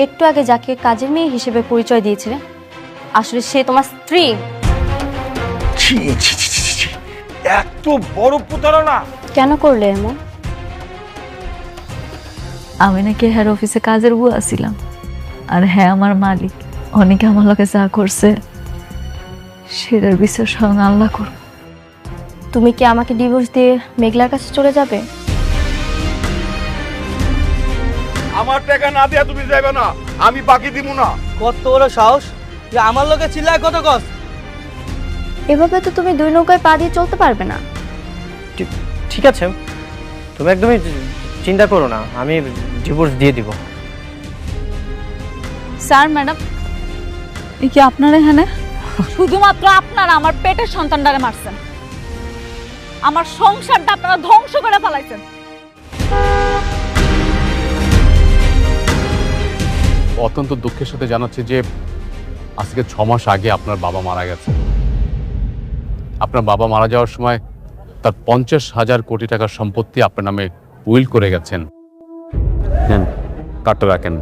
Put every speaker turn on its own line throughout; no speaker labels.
একটু আগে যাকে কাজের মেয়ে হিসেবে পরিচয় দিয়েছিলে আসলে সে তোমার স্ত্রী।
ছি ছি ছি ছি ছি, এত বড় প্রতারণা!
কেন করলে এমন?
আমি নাকি হেড অফিসে কাজের বুয়া ছিলাম, আর হ্যাঁ আমার মালিক। অনেকে আমার লোকে যা করছে সেটার বিচার স্বয়ং আল্লাহ করবে।
তুমি কি আমাকে ডিভোর্স দিয়ে মেঘলার কাছে চলে যাবে?
আমার টাকা না দিয়া তুমি যাইবে না, আমি বাকি দিব না।
কত বড় সাহস তুই আমার লোকে চিল্লায় কত কস?
এভাবে তো তুমি দুই নৌকায় পা দিয়ে চলতে পারবে না।
ঠিক আছে, তুমি একদমই চিন্তা করো না, আমি ডিভোর্স দিয়ে দিব।
স্যার ম্যাডাম, এই কি আপনার এখানে? শুধুমাত্র আপনারা আমার পেটের সন্তানটারে মারছেন, আমার সংসারটা আপনারা ধ্বংস করে ফেলাইছেন।
অত্যন্ত দুঃখের সাথে জানাচ্ছি যে আজকে 6 মাস আগে আপনার বাবা মারা গেছে। আপনার বাবা মারা যাওয়ার সময় তার 50,000 কোটি টাকার সম্পত্তি আপনার নামে উইল করে গেছেন। নেন, কার্ডটা রাখেন।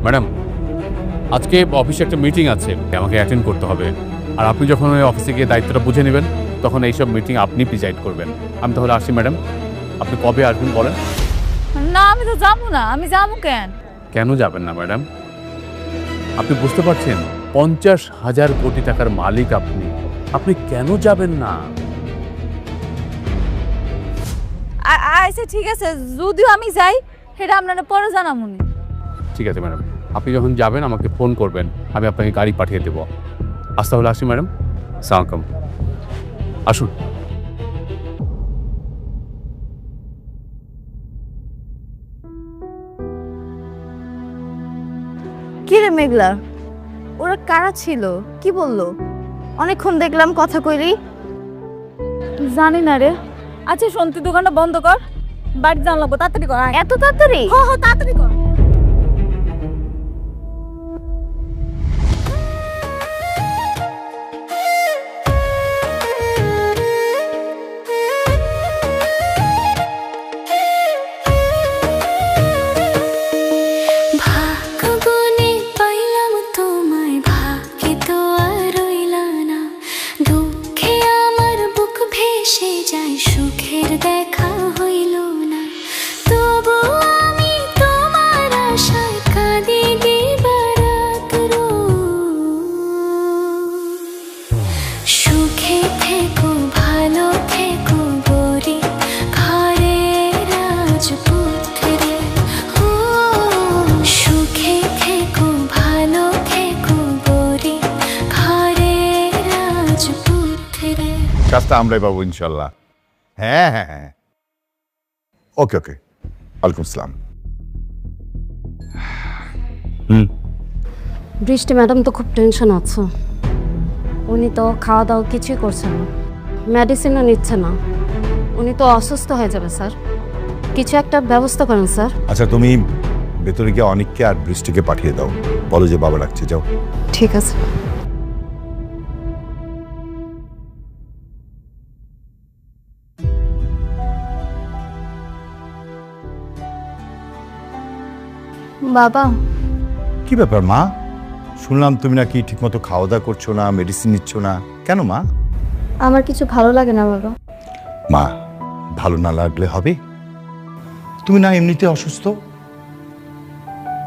ম্যাডাম, আজকে অফিসে একটা মিটিং আছে, আমাকে অ্যাটেন্ড করতে হবে। আর আপনি যখন ওই অফিসে গিয়ে দায়িত্বটা বুঝে নেবেন তখন এইসব মিটিং আপনি প্রিজাইড করবেন। আমি তাহলে আসি ম্যাডাম। আপনি কবে আসবেন বলেন?
না আমি তো যাবো না। আমি যাবো কেন?
কেন যাবেন না ম্যাডাম? আপনি বুঝতে পারছেন 50,000 কোটি টাকার মালিক আপনি, আপনি কেন যাবেন না?
আচ্ছা ঠিক আছে, যদিও আমি যাই সেটা আপনারা পরে জানামুনি।
ঠিক আছে ম্যাডাম, আপনি যখন যাবেন আমাকে ফোন করবেন, আমি আপনাকে গাড়ি পাঠিয়ে দেবো। আজ তাহলে আসি ম্যাডাম। আসসালামু আলাইকুম। আসুন।
কি রে মেঘলা, ওরা কারা ছিল? কি বললো? অনেকক্ষণ দেখলাম কথা কইলি।
জানি না রে। আচ্ছা শোন, তুই দোকানটা বন্ধ কর, বাড়ি জান লাগবো, তাড়াতাড়ি কর।
এত তাড়াতাড়ি?
তাড়াতাড়ি কর।
কাজটা আমরাই পাবো ইনশাল্লাহ। হ্যাঁ হ্যাঁ হ্যাঁ, ওকে ওকে। ওয়ালাইকুম আসসালাম।
বৃষ্টি ম্যাডাম তো খুব টেনশন আছে। উনি তো খাওয়া দাওয়া কিছুই করছে না, মেডিসিনও নিচ্ছে না। উনি তো অসুস্থ হয়ে যাবে স্যার, কিছু একটা ব্যবস্থা করেন স্যার।
আচ্ছা, তুমি ভেতরে গিয়ে অনিককে আর বৃষ্টিকে পাঠিয়ে দাও, বলো যে বাবা রাখছে, যাও।
ঠিক আছে। বাবা,
কি ব্যাপার মা? শুনলাম তুমি নাকি ঠিকমতো খাওয়া দাওয়া করছো না, মেডিসিন নিচ্ছ না, কেন মা?
আমার কিছু ভালো লাগে না বাবা।
মা, ভালো না লাগলে হবে? তুমি না এমনিতে অসুস্থ,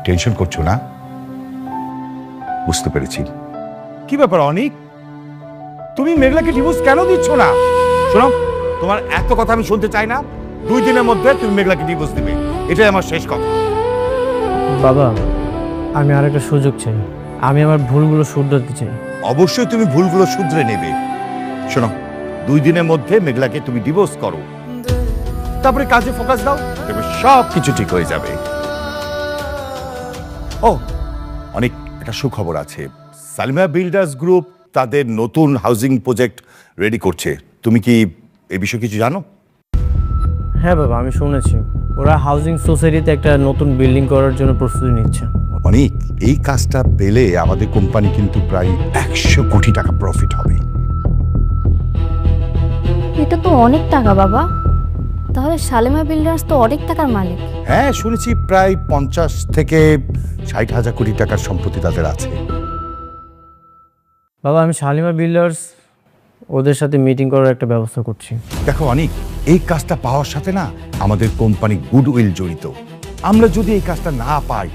টেনশন করছো না? বুঝতে পেরেছি। কি ব্যাপার অনিক, তুমি মেঘলাকে ডিভোর্স কেন দিচ্ছ না? শোনো, তোমার এত কথা আমি শুনতে চাই না। 2 দিনের মধ্যে তুমি মেঘলাকে ডিভোর্স দিবে, এটাই আমার শেষ কথা।
বাবা, আমি আর একটা সুযোগ চাই, আমি আমার ভুলগুলো শুধরাতে চাই।
অবশ্যই তুমি ভুলগুলো শুধরে নেবে। শোনো, 2 দিনের মধ্যে মেঘলাকে তুমি ডিভোর্স করো, তারপরে কাজে ফোকাস দাও, তবে সব কিছু ঠিক হয়ে যাবে। ও, অনেক একটা সুখবর আছে। সালিমা বিল্ডার্স গ্রুপ তাদের নতুন হাউজিং প্রজেক্ট রেডি করছে। তুমি কি এই বিষয়ে কিছু জানো?
হ্যাঁ বাবা, আমি শুনেছি ওরা হাউজিং সোসাইটিতে একটা নতুন বিল্ডিং করার জন্য প্রস্তুতি নিচ্ছে।
অনেক, এই কাজটা পেলে আমাদের কোম্পানি কিন্তু প্রায় 100 কোটি টাকা প্রফিট হবে।
এটা তো অনেক টাকা বাবা। তাহলে শালেমা বিল্ডার্স তো অনেক টাকার মালিক।
হ্যাঁ, শুনেছি প্রায় 50 থেকে 60 হাজার কোটি টাকার সম্পত্তি তাদের আছে।
বাবা, আমি শালিমা বিল্ডার্স ওদের সাথে মিটিং করার একটা ব্যবস্থা করছি।
দেখো অনেক, এই কাজটা পাওয়ার সাথে না আমাদের কোম্পানি গুডউইল জড়িত। আমরা যদি এই কাজটা না পাই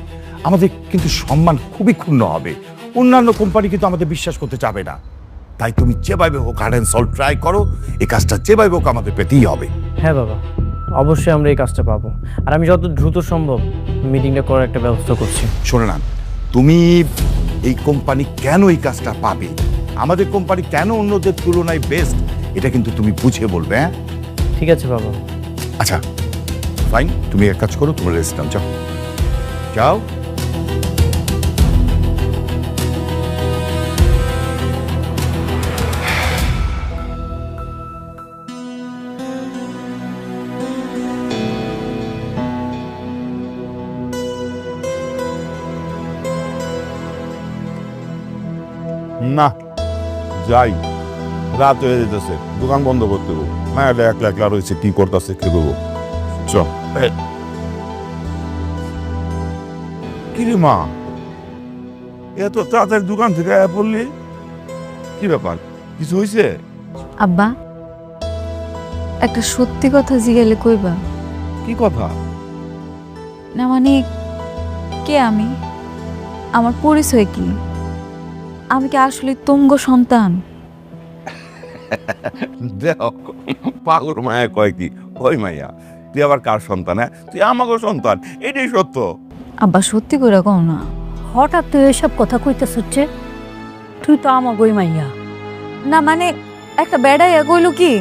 আমাদের কিন্তু সম্মান খুবই ক্ষুণ্ণ হবে। অন্যান্য কোম্পানি কিন্তু আমাদের বিশ্বাস করতে চাবে না। তাই তুমি যেভাবে হোক হার্ড অ্যান্ড সল্ট ট্রাই করো, এই কাজটা যেভাবে হোক আমাদের পেতেই হবে।
হ্যাঁ বাবা, অবশ্যই আমরা এই কাজটা পাবো, আর আমি যত দ্রুত সম্ভব মিটিংটা করার একটা ব্যবস্থা করছি।
শোনো না, তুমি এই কোম্পানি কেন এই কাজটা পাবে, আমাদের কোম্পানি কেন অন্যদের তুলনায় বেস্ট, এটা কিন্তু তুমি বুঝে বলবে। হ্যাঁ
ঠিক আছে বাবা।
আচ্ছা ফাইন, তুমি এক কাজ করো, তোমার রেস্ট নাও, যাও যাও।
না যাই, রাত হয়ে যেতেছে, দোকান বন্ধ করতে গো। মায়াটা একলা একলা রয়েছে, কি করতেছে কে দেবো। চ কিরে মা, এত তাড়াতাড়ি দোকান থেকে আয়া পড়লি, কি ব্যাপার, কিছু হয়েছে?
আব্বা, একটা সত্যি কথা জিজ্ঞেলে কইবা?
কি কথা?
না মানে, কে আমি, আমার পরিচয় কি, আমি কি আসলে তুঙ্গ সন্তান?
দেখ পাগল মায়া কয় কি, ওই মাইয়া তুই আবার কার সন্তান? হ্যাঁ, তুই আমাকে সন্তান, এটাই সত্য।
আব্বা সত্যি করে কও না।
হঠাৎ তুই এসব কথা কইতেছ হচ্ছে, তুই তো আমার গই মাইয়া।
না মানে, একটা বেড়াইয়া কইল কি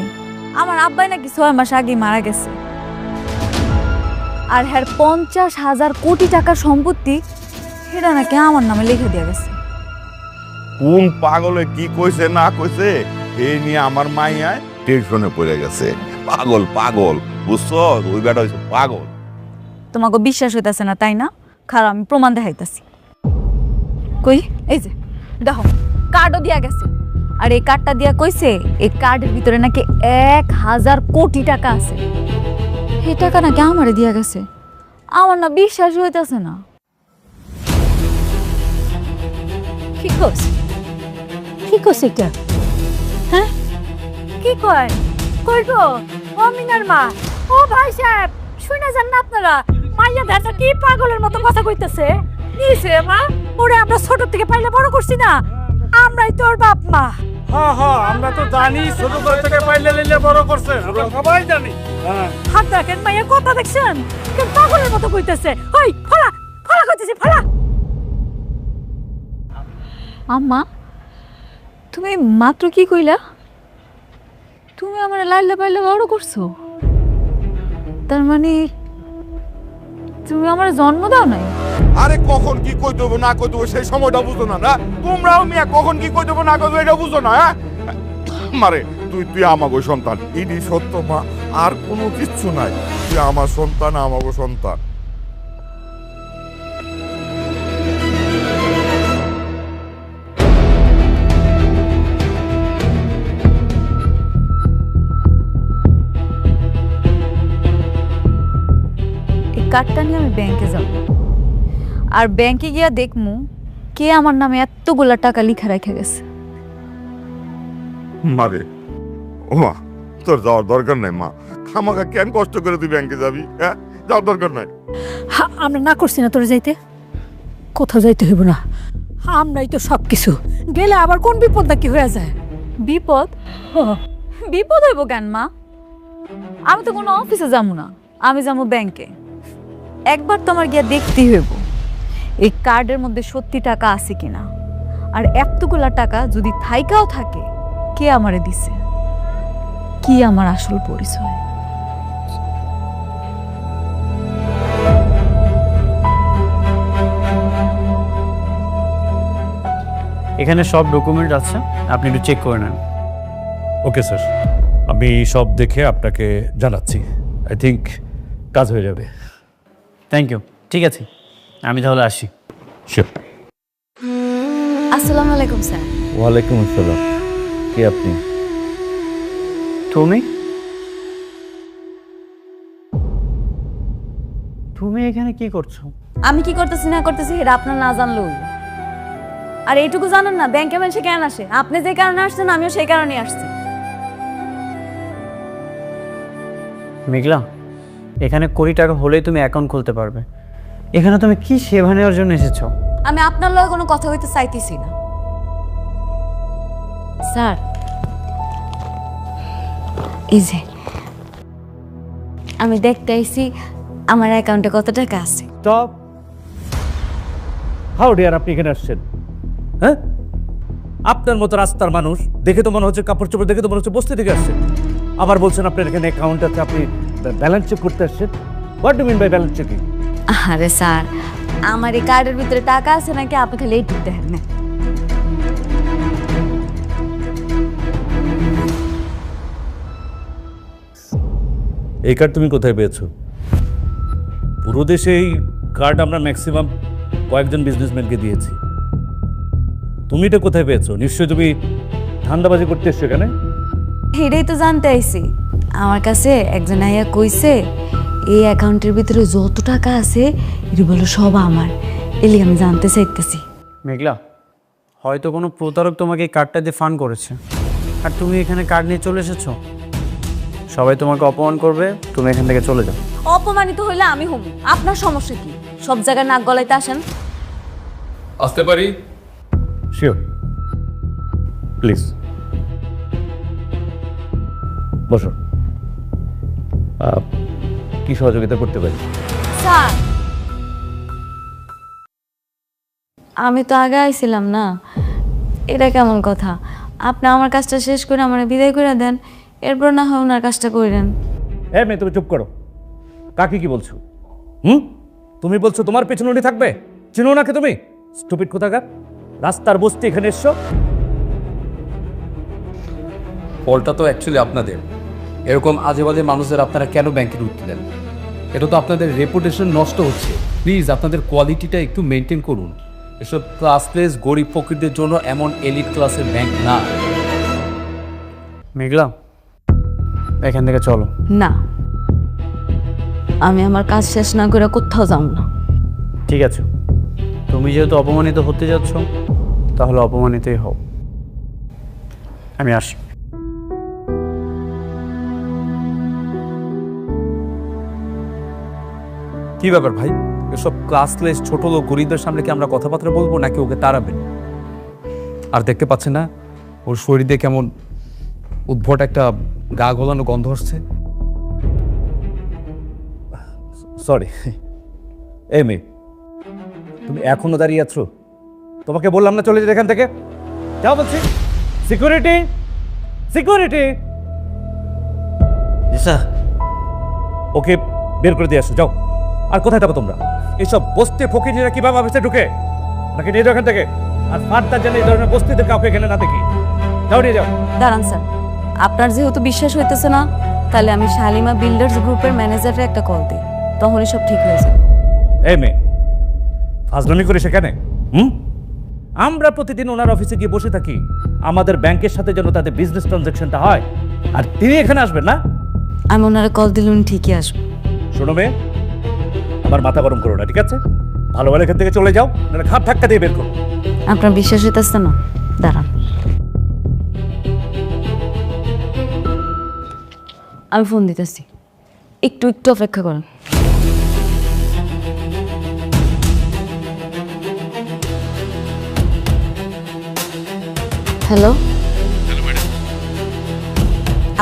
আমার আব্বাই নাকি 6 মাস আগে মারা গেছে, আর হ্যার 50,000 কোটি টাকার সম্পত্তি সেটা নাকি আমার নামে লিখে দেওয়া গেছে।
কোন পাগলে কি কইছে না কইছে এই নিয়ে আমার মাইয়ায় টেনশনে পড়ে গেছে। পাগল পাগল, বুঝছো, ওই বেটা হইছে পাগল।
তোমাকে বিশ্বাস হইতাছে না তাই না? খারাপ, আমি প্রমাণ দেখাইতাছি। কই, এই যে দেখো, কার্ডও দিয়া গেছে, আর এই কার্ডটা দিয়া কইছে এই কার্ডের ভিতরে নাকি 1,000 কোটি টাকা আছে। এই টাকা নাকি আমারে দিয়া গেছে। আমার না বিশ্বাস হইতাছে না।
কি কস, কি কস এটা? হ্যাঁ, কি কয়? কই গো, ও মিনার মা, ও ভাই সাহেব, শুনে যান না আপনারা? মাইয়া দেখা কি পাগলের মতো কথা কইতেছে। নিছে মা, ওরে আমরা ছোট থেকে পাইলে বড় করছি না, আমরাই তোর বাপ মা।
হ্যাঁ হ্যাঁ, আমরা তো জানি, ছোট থেকে পাইলে লিলে বড় করছে, আমরা সবাই জানি।
হাত দেখেন, মাইয়া কথা দেখছেন, কেন পাগলের মতো কইতেছে। ওই ফলা ফলা কইতেছে, ফলা।
আম্মা, তুমি মাত্র কি কইলা? তুমি আমার লাইলে পাইলে বড় করছো, তার মানে তুমি আমার জন্ম দাও নাই?
আরে কখন কি কই দেবো না কই দেবো সেই সময়টা বুঝো না, না তোমরাও মিয়া কখন কি কই দেবো না কই দেবো এটা বুঝো না। হ্যাঁ মারে, তুই আমাগো সন্তান, ইডি সত্য মা, আর কোনো কিচ্ছু নাই। তুই আমার সন্তান, আমাগো সন্তান।
এই কার্ডটা নিয়ে আমি ব্যাংকে যাব, আর ব্যাংকে গিয়া দেখমু কে আমার নামে এতগুলা টাকা লিখা রেখে গেছে।
মারে, ও মা, তোর যাওয়ার দরকার নাই মা, আমাকে কেন কষ্ট করে তুই ব্যাংকে যাবি? হ্যাঁ, যাওয়ার দরকার নাই।
আমরা না করছি না তোর যাইতে, কোথাও যাইতে হইব না, আমরাই তো সব কিছু। গেলে আবার কোন বিপদ না কি হয়ে যায়।
বিপদ? বিপদ হইব কেন মা? আমি তো কোনো অফিসে যাবো না, আমি যাবো ব্যাংকে। একবার তোমার গিয়া দেখতেই হইব এই কার্ডের মধ্যে সত্যি টাকা আছে কিনা, আর এতগুলা টাকা যদি থাইকাও থাকে কে আমারে দিছে, কি আমার আসল পরিচয়।
এখানে সব ডকুমেন্ট আছে, আপনি একটু চেক করে নেন।
ওকে স্যার, আমি সব দেখে আপনাকে জানাচ্ছি। আই থিঙ্ক কাজ হয়ে যাবে।
থ্যাংক ইউ, ঠিক আছে, আমি তাহলে আসি।
শিওর।
আসসালামু আলাইকুম স্যার।
ওয়ালাইকুম আসসালাম, কে আপনি?
তুমি? তুমি এখানে কি করছো?
আমি কি করতেছি না করতেছি এটা আপনার না জানলেও হইলো। আর এইটুকু জানেন না ব্যাংকে মানুষে কেন আসে? আপনি যে কারণে আসছেন আমিও সেই কারণে আসছি।
মেঘলা, এখানে কোটি টাকা হলেই তুমি অ্যাকাউন্ট খুলতে পারবে। এখানে তুমি কি সেবা নেওয়ার জন্য এসেছো?
আমি আপনার লগে কোনো কথা হইতে চাইতেছি না। স্যার, এই যে আমি দেখতে আইছি আমার অ্যাকাউন্টে কত টাকা আছে।
স্টপ। হাউ ডিয়ার, আপনি এখানে আসছেন? হ্যাঁ, আপনার মতো রাস্তার মানুষ দেখে তো মনে হচ্ছে, কাপড় চোপড় দেখে তো মনে হচ্ছে বস্তি থেকে আসছেন। আবার বলছেন আপনার এখানে অ্যাকাউন্ট আছে, আপনি ব্যালেন্স চেক করতে আসছেন। What do mean by balance checking?
আরে স্যার, আমার এই কার্ডের ভিতরে টাকা আছে নাকি আপনি খালি এইটুকু দেখেন না।
এই কার্ড তুমি কোথায় পেয়েছো? পুরো দেশে এই কার্ড আমরা ম্যাক্সিমাম কয়েকজন বিজনেসম্যানকে দিয়েছি। তুমি এটা কোথায় পেয়েছো? নিশ্চয়ই তুমি ধান্দাবাজি করতে এসছো এখানে।
এটাই তো জানতে আইছি। আমার কাছে একজন আইয়া কইছে এই অ্যাকাউন্টের ভিতরে যত টাকা আছে এটা বলো সব আমার। এলি আমি জানতে চাইতেছি।
মেঘলা, হয়তো কোনো প্রতারক তোমাকে এই কার্ডটা দিয়ে ফান্ড করেছে, আর তুমি এখানে কার্ড নিয়ে চলে এসেছো। সবাই তোমাকে অপমান করবে, তুমি এখান থেকে চলে যাও।
অপমানিত হইলে আমি হব, আপনার সমস্যা কি? সব জায়গায় নাক গলাইতে আসেন।
আসতে পারি?
শিওর, প্লিজ বসো। কি সহযোগিতা করতে পারি?
স্যার, আমি তো আগে আইছিলাম না, এটা কেমন কথা? আপনি আমার কাজটা শেষ করে আমার বিদায় করে দেন, এরপর না হয় ওনার কাজটা করেন।
হ্যাঁ মেয়ে, তুমি চুপ করো। কাকে কি বলছো? তুমি বলছো তোমার পেছনে উনি থাকবে? চিনো নাকি তুমি? স্টুপিড কোথাকার, রাস্তার বস্তি এখানে এসছো।
ফলটা তো অ্যাকচুয়ালি আপনাদের। এরকম আজে বাজে মানুষদের আপনারা কেন ব্যাংকে ঢুকতে দেন? এটা তো আপনাদের রেপুটেশন নষ্ট হচ্ছে। প্লিজ আপনাদের কোয়ালিটিটা একটু মেনটেন করুন। এসব ক্লাসলেস গরিব ফকিরদের জন্য এমন এলিট ক্লাসের ব্যাংক না।
মেঘলা, এখান থেকে চলো।
না, আমি আমার কাজ শেষ না করে কোথাও যাব না।
ঠিক আছে, তুমি যেহেতু অপমানিত হতে যাচ্ছ, তাহলে অপমানিতই হও। আমি আসি।
কি ব্যাপার ভাই? এসব ক্লাসলেস ছোট লোক গরিবদের সামনে কি আমরা কথাবার্তা বলবো নাকি ওকে তাড়াবেন? আর দেখতে পাচ্ছেন না ওর শরীরে কেমন উদ্ভট একটা গা গলানো গন্ধ আসছে?
সরি। এই মেয়ে, তুমি এখনো দাঁড়িয়ে আছো? তোমাকে বললাম না চলে যেতে এখান থেকে। যাও বলছি। সিকিউরিটি, সিকিউরিটি, ওকে বের করে দিয়ে আসো, যাও। আর কোথায় থাকো তোমরা? এইসব বস্তি ফকিরা কিভাবে অফিসে ঢুকে? নাকি নিয়ে যাও এখান থেকে। আর ফার্দার যেন এই ধরনের বস্তিতে কাউকে এখানে না দেখি। যাও, নিয়ে যাও।
দাঁড়ান স্যার, আপনার যেহেতু বিশ্বাস হইতেছে না, তাহলে আমি শালিমা বিল্ডার্স গ্রুপের ম্যানেজারে একটা কল দিই, তখনই সব ঠিক হয়ে যাবে।
এই মেয়ে, ফাজলামি করে সেখানে? আমরা প্রতিদিন ওনার অফিসে গিয়ে বসে থাকি আমাদের ব্যাংকের সাথে যেন তাদের বিজনেস ট্রানজাকশনটা হয়, আর তিনি এখানে আসবেন না?
আমি ওনারা কল দিলে উনি ঠিকই আসবো।
শোনো মেয়ে, আমার মাথা গরম করো না, ঠিক আছে? ভালো ভালো এখান থেকে চলে যাও, নাহলে ঘাট ধাক্কা দিয়ে বের করো।
আপনার বিশ্বাস হইতেছে না? দাঁড়ান, আমি ফোন দিতেছি, একটু একটু অপেক্ষা করেন। হ্যালো,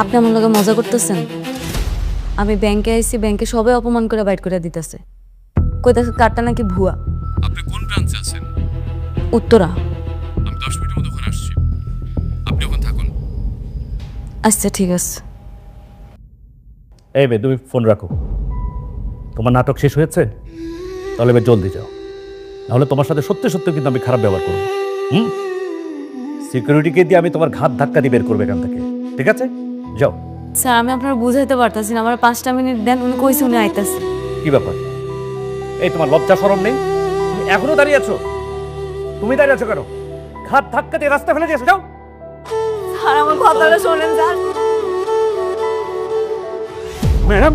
আপনি আমার লগে মজা করতেছেন? আমি ব্যাংকে আইছি, ব্যাংকে সবাই অপমান করে বাইট করে দিতেছে, কইতাছে কার্ডটা নাকি ভুয়া।
আপনি কোন ব্রাঞ্চে আছেন?
উত্তরা।
আমি 10 মিনিটের মধ্যে ওখানে আসছি, আপনি ওখানে থাকুন।
আচ্ছা ঠিক আছে।
এই মেয়ে, তুমি ফোন রাখো। তোমার নাটক শেষ হয়েছে? তাহলে এবার জলদি যাও, নাহলে তোমার সাথে সত্যি সত্যি কিন্তু আমি খারাপ ব্যবহার করবো। সিকিউরিটিকে দিয়ে আমি তোমার ঘাট ধাক্কা দিয়ে বের করবো এখান থেকে, ঠিক আছে? যাও।
স্যার, আমি আপনার বুঝাইতে পারতাছি না, আমার 5টা মিনিট দেন, উনি কইছে উনি আইতাছে।
কি ব্যাপার? এই তোমার লজ্জা শরম নেই? তুমি এখনো দাঁড়িয়ে আছো? তুমি দাঁড়িয়ে আছো কেন? ঘাট ধাক্কা দিয়ে রাস্তা ফেলে দিয়েছো, যাও।
স্যার, আমার কথাটা শোনেন স্যার।
ম্যাডাম,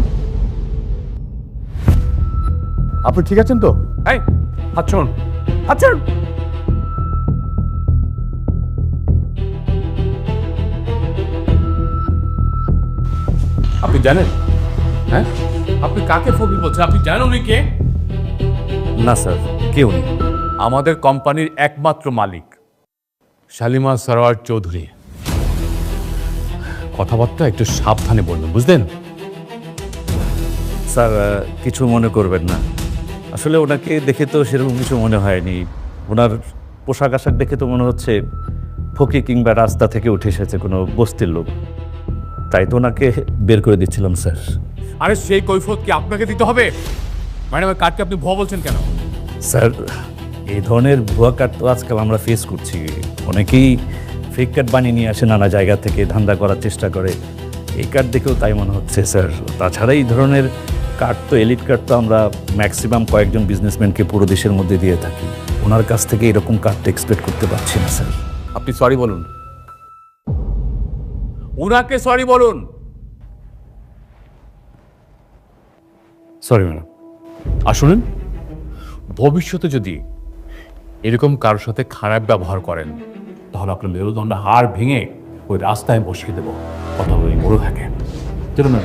আপনি ঠিক আছেন তো?
এই হাত ছাড়ুন, হাত ছাড়ুন। আপনি জানেন, হ্যাঁ আপনি কাকে ফকির বলছেন? আপনি জানেন উনি কে?
না স্যার, কেউ নেই।
আমাদের কোম্পানির একমাত্র মালিক শালিমা সরোয়ার চৌধুরী। কথাবার্তা একটু সাবধানে বলবেন, বুঝলেন?
স্যার কিছু মনে করবেন না, আসলে ওনাকে দেখে তো সেরকম কিছু মনে হয়নি। ওনার পোশাক আশাক দেখে তো মনে হচ্ছে ফকির কিংবা রাস্তা থেকে উঠে এসেছে কোনো বস্তির লোক, তাই তো ওনাকে বের করে দিচ্ছিলাম স্যার।
আরে সেই কৈফিয়ত কি আপনাকে দিতে হবে? ম্যাডামের কার্ডকে আপনি ভুয়া বলছেন কেন?
স্যার এই ধরনের ভুয়া কার্ড তো আজকাল আমরা ফেস করছি, অনেকেই ফেক কার্ড বানিয়ে নিয়ে আসে নানা জায়গা থেকে, ধান্দা করার চেষ্টা করে। এই কার্ড দেখেও তাই মনে হচ্ছে স্যার। তাছাড়া এই ধরনের কার্ড তো, এলিট কার্ড তো আমরা ম্যাক্সিমাম কয়েকজন বিজনেসম্যানকে পুরো দেশের মধ্যে দিয়ে থাকি। ওনার কাছ থেকে এরকম কার্ড এক্সপেক্ট করতে পারছি না স্যার।
আপনি সরি বলুন, উনাকে সরি বলুন।
Sorry madam.
আর শুনুন, ভবিষ্যতে যদি এরকম কারোর সাথে খারাপ ব্যবহার করেন তাহলে আপনার মেরুদণ্ড হাড় ভেঙে ওই রাস্তায় বসিয়ে দেবো। কথা বলে মরে থাকে। চলুন না,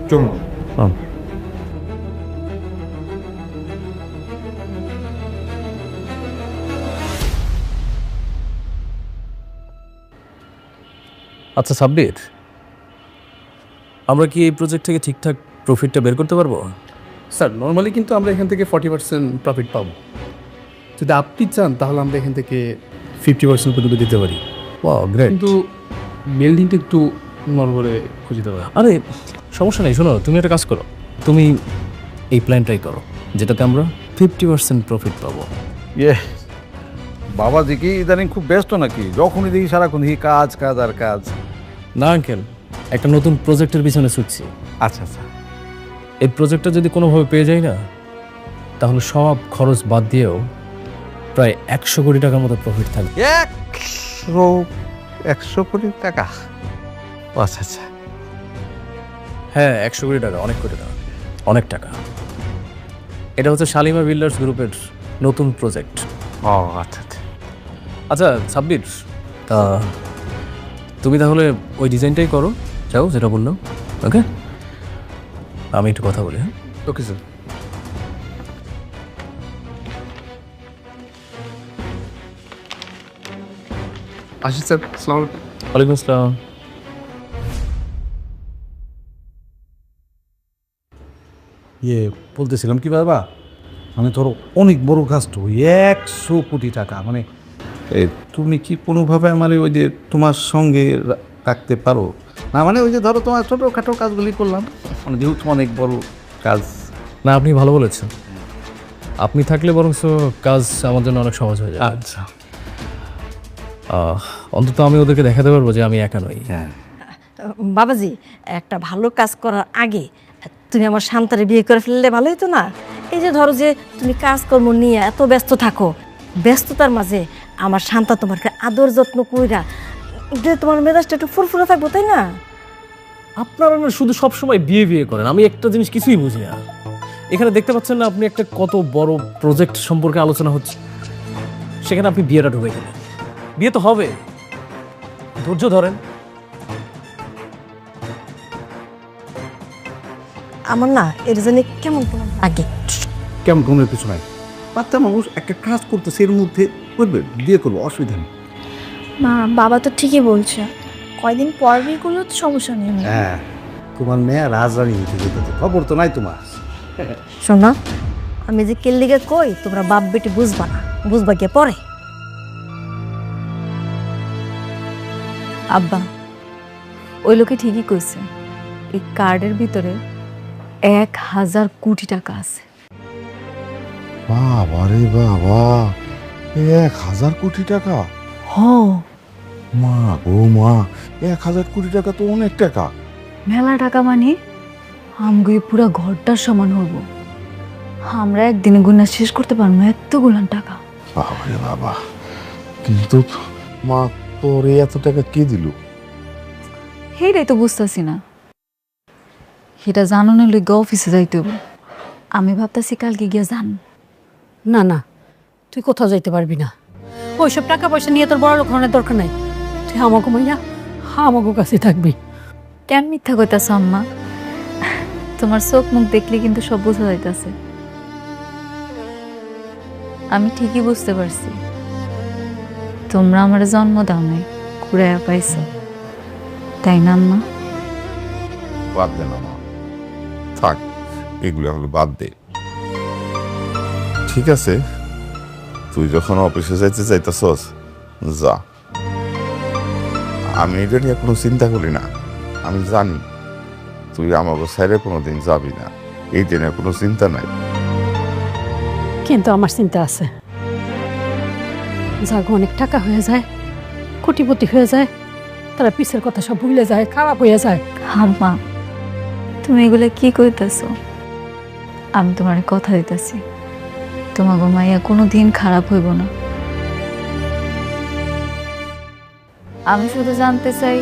চলুন।
আচ্ছা সাব্বির, আমরা কি এই প্রজেক্ট থেকে ঠিকঠাক প্রফিটটা বের করতে পারবো?
স্যার নর্মালি কিন্তু আমরা এখান থেকে 40% প্রফিট পাবো। যদি আপনি চান তাহলে আমরা এখান থেকে 50% পর্যন্ত দিতে পারি।
Wow great.
কিন্তু বিল্ডিংটা একটু নরবরে খুঁজে দেওয়া।
আরে সমস্যা নেই, শোনো তুমি একটা কাজ করো, তুমি এই প্ল্যানটাই করো যেটাতে আমরা 50% প্রফিট পাবো।
ইয়ে বাবাজি কি ইদানিং খুব ব্যস্ত নাকি? যখনই দেখি সারাক্ষণ দেখি কাজ কাজ আর কাজ।
না আঙ্কেল, একটা নতুন প্রজেক্টের পিছনে ছুটছি।
আচ্ছা আচ্ছা,
এই প্রজেক্টটা যদি কোনোভাবে পেয়ে যাই না, তাহলে সব খরচ বাদ দিয়েও প্রায় 100 কোটি টাকার মতো প্রফিট থাকবে।
100 কোটি টাকা? আচ্ছা আচ্ছা,
হ্যাঁ 100 কোটি টাকা, অনেক কোটি টাকা, অনেক টাকা। এটা হচ্ছে শালিমা বিল্ডার্স গ্রুপের নতুন প্রজেক্ট।
ও আচ্ছা আচ্ছা।
আচ্ছা সাব্বির, তা তুমি তাহলে ওই ডিজাইনটাই করো, চাও যেটা বললাম। ওকে, আমি একটু কথা বলি। হ্যাঁ
ওকে স্যার। আসি স্যার, আসসালামু আলাইকুম।
ওয়ালাইকুম আসসালাম।
ইয়ে বলতেছিলাম কি বাবা, মানে ধরো অনেক বড় কাজ তো, 100 কোটি টাকা। মানে তুমি কি কোনোভাবে আমার ওই যে তোমার সঙ্গে রাখতে পারো? না মানে ওই যে ধরো তোমার ছোটোখাটো কাজগুলি করলাম, মানে যেহেতু অনেক বড় কাজ।
না আপনি ভালো বলেছেন, আপনি থাকলে বরং কাজ আমার জন্য অনেক সহজ হয়ে যায়।
আচ্ছা,
অন্তত আমি ওদেরকে দেখাতে পারবো যে আমি একা নই।
হ্যাঁ
বাবাজি, একটা ভালো কাজ করার আগে তুমি আমার শান্তারে বিয়ে করে ফেললে ভালো হতো না? এই যে ধরো যে তুমি কাজকর্ম নিয়ে এত ব্যস্ত থাকো, ব্যস্ততার মাঝে আমার শান্তা তোমাকে আদর যত্ন কইরা যে তোমার মেজাজটা একটু ফুরফুরে থাকবো, তাই না?
আপনারা না শুধু সবসময় বিয়ে বিয়ে করেন, আমি একটা জিনিস কিছুই বুঝি না। এখানে দেখতে পাচ্ছেন না আপনি একটা কত বড় প্রজেক্ট সম্পর্কে আলোচনা হচ্ছে, সেখানে আপনি বিয়েটা ঢুকে গেলেন। বিয়ে তো হবে, ধৈর্য ধরেন।
আমার না এর জন্য কেমন কেমন লাগে।
কেমন কোনো কিছু নাই, বাচ্চা মানুষ একটা কাজ করতেছে, এর মধ্যে করবে, বিয়ে করবো, অসুবিধা নেই।
মা বাবা তো ঠিকই বলছে, কয়দিন পর বিয়ে করলেও তো সমস্যা নেই।
হ্যাঁ, তোমার মেয়ে রাজরানী হইতে যেতেছে, খবর তো নাই তোমার।
শোনা, আমি যে কেল্লিগে কই তোমরা বাপ বেটি বুঝবা না, বুঝবা গিয়ে পরে।
আব্বা, ওই লোকে ঠিকই কইছে, এই কার্ডের ভিতরে 1000 কোটি টাকা আছে।
বাবা রে বাবা, 1000 কোটি টাকা!
হ,
মা গো মা, 1000 কোটি টাকা তো অনেক টাকা।
মেলা টাকা মানে আমগো পুরা ঘরটার সমান হবো। আমরা একদিনে গুণা শেষ করতে পারবো এতগুলান টাকা।
বাবা রে বাবা, কিন্তু মা তোর এত টাকা কে দিল?
সেইটাই তো বুঝতেছি না। সেটা জানানোর লইগে অফিসে যাইতে হবে। আমি ভাবতেছি কালকে গিয়ে যান।
না না, তুই কোথাও যাইতে পারবি না। ওইসব টাকা পয়সা নিয়ে তোর বড় লোক হওয়ার দরকার নাই। তুই আমাকে মাইয়া আমাকে কাছে থাকবি।
কেন মিথ্যা কইতাছ আম্মা? তোমার চোখ মুখ দেখলে কিন্তু সব বোঝা যাইতাছে। আমি ঠিকই বুঝতে পারছি তোমরা আমার জন্ম দাও নাই, কুড়াইয়া পাইছো, তাই না আম্মা?
বাদ দে না মা, থাক এগুলো হলো বাদ দে। ঠিক আছে, তুই যখন অফিসে যাইতে চাইতেছস যা, আমি এটা নিয়ে কোনো চিন্তা করি না। আমি জানি তুই আমাকে সাইডে কোনোদিন যাবি না, এই দিনে কোনো চিন্তা নাই।
কিন্তু আমার চিন্তা আছে, যাগো অনেক টাকা হয়ে যায়, কোটিপতি হয়ে যায়, তারা পিছের কথা সব ভুলে যায়, খারাপ হয়ে যায়।
আম্মা তুমি এগুলো কি কইতাছো? আমি তোমার কথা দিতেছি, তোমার মাইয়া কোনো দিন খারাপ হইব না। আমি শুধু জানতে চাই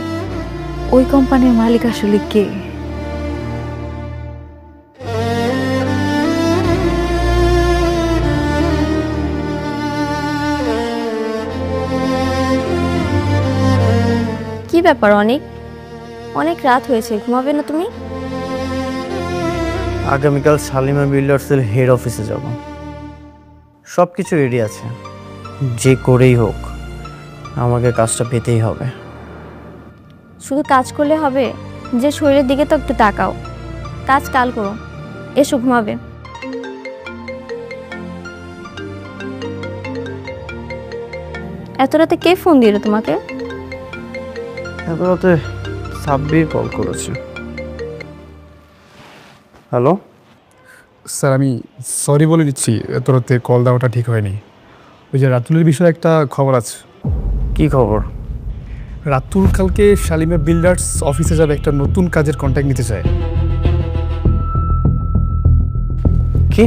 ওই কোম্পানির মালিক আসলে কে?
কি ব্যাপার অনেক অনেক রাত হয়েছে, ঘুমাবে না তুমি?
আগামীকাল শালিমা বিল্ডার্সের হেড অফিসে যাব। সব কিছু রেডি আছে, যে করেই হোক আমাকে কাজটা পেতেই হবে।
শুধু কাজ করলে হবে? যে শরীরের দিকে তো একটু তাকাও। কাজ কাল করো, এসো ঘুমাবে। এত রাতে কে ফোন দিল তোমাকে?
এত রাতে সাব্বির কল করেছে। হ্যালো
স্যার, আমি সরি বলে দিচ্ছি, এত রাতে কল দেওয়াটা ঠিক হয়নি। ওই যে রাতুলের বিষয়ে একটা খবর আছে।
কি খবর?
রাতুল কালকে শালিমা বিল্ডার্স অফিসে যাবে, একটা নতুন কাজের কন্ট্যাক্ট নিতে চায়।
কি?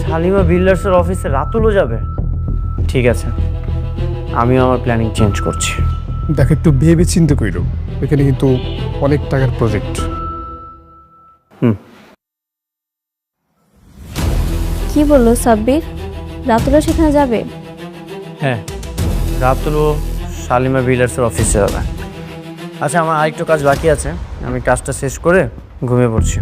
শালিমা বিল্ডার্সের অফিসে রাতুলও যাবে? ঠিক আছে, আমিও আমার প্ল্যানিং চেঞ্জ করছি।
দেখো, একটু ভেবে চিন্তা কইরো, ওইখানে কিন্তু অনেক টাকার প্রজেক্ট।
কি বললো সাব্বির? রাতুলও সেখানে যাবে?
হ্যাঁ, রাতুলও শালিমা বিল্ডার্সের অফিসে যাবে। আচ্ছা, আমার আরেকটু কাজ বাকি আছে, আমি কাজটা শেষ করে ঘুমিয়ে পড়ছি।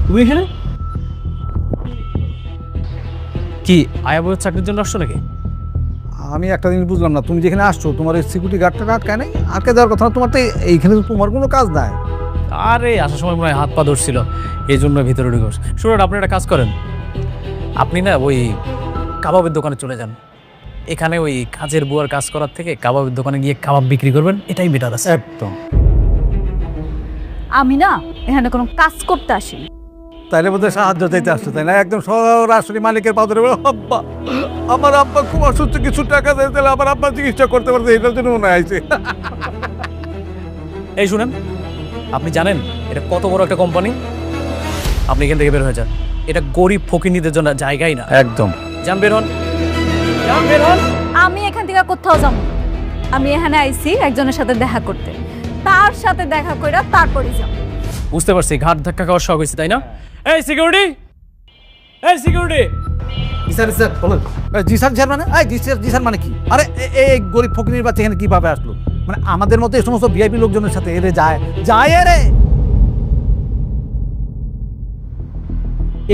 তুমি এখানে কি আয়া বইয়ের চাকরির জন্য আসছো নাকি?
আমি একটা জিনিস বুঝলাম না, তুমি যেখানে আসছো তোমার এই সিকিউরিটি গার্ডটা আটকায় নাই? আটকে যাওয়ার কথা না, তোমার তো এইখানে তো তোমার কোনো কাজ নাই।
আরে আসার সময় মনে হয় হাত পা ধরছিল, এই জন্য ভিতরে ঢুকে বসে। শুনুন, আপনি একটা কাজ করেন, আপনি না ওই কাবাবের দোকানে চলে যান। এখানে ওই কাজের বুয়ার কাজ করার থেকে কাবাবের দোকানে গিয়ে কাবাব বিক্রি করবেন, এটাই বেটার আছে।
একদম।
আমি না এখানে কোনো কাজ করতে আসি।
তাইলে বোধহয় সাহায্য চাইতে আসছে, তাই না? একদম সরাসরি মালিকের পা ধরে বলো, আব্বা আমার আব্বা খুব অসুস্থ, কিছু টাকা দেয়, তাহলে আমার আব্বা চিকিৎসা করতে পারছে, এটার জন্য মনে হয়েছে।
এই শুনেন, আপনি জানেন এটা কত বড় একটা কোম্পানি? আপনি এখান থেকে বের হয়ে যান, এটা গরিব ফকিনীদের জন্য জায়গাই না।
একদম।
যান, বের হন, যান, বের হন।
আমি এখান থেকে কোথাও যাব না। আমি এখানে আইছি একজনের সাথে দেখা করতে, তার সাথে দেখা কইরা তারপরই যাব।
বুঝতে পারছি, ঘাট ধাক্কা খাওয়ার শখ হয়েছে, তাই না? এই সিকিউরিটি, এই সিকিউরিটি।
স্যার স্যার বলুন। জি স্যার, স্যার মানে জি স্যার মানে কি? আরে এই গরিব ফকিনীর বাচ্চা এখানে কিভাবে আসলো? মানে আমাদের মতো এই সমস্ত ভিআইপি লোকজনের সাথে এরে যায় রে।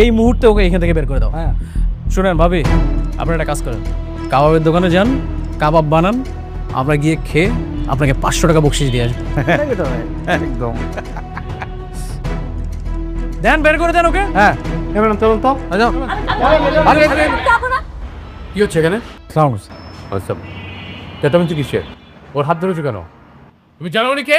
এই মুহূর্তে ওকে এখান থেকে বের করে দাও।
হ্যাঁ
শুনেন ভাবি, আপনারা একটা কাজ করেন, কাবাবের দোকানে যান, কাবাব বানান, আমরা গিয়ে খেয়ে আপনাকে 500 টাকা বকশিশ দিয়ে আসবো।
একদম।
দেন, বের করে দেন ওকে।
হ্যাঁ এবার চলুন তো।
কি হচ্ছে এখানে?
সাউন্ড।
আচ্ছা, চেঁচামেচি কিসের? ওর হাত ধরেছো কেন? তুমি জানো উনি কে?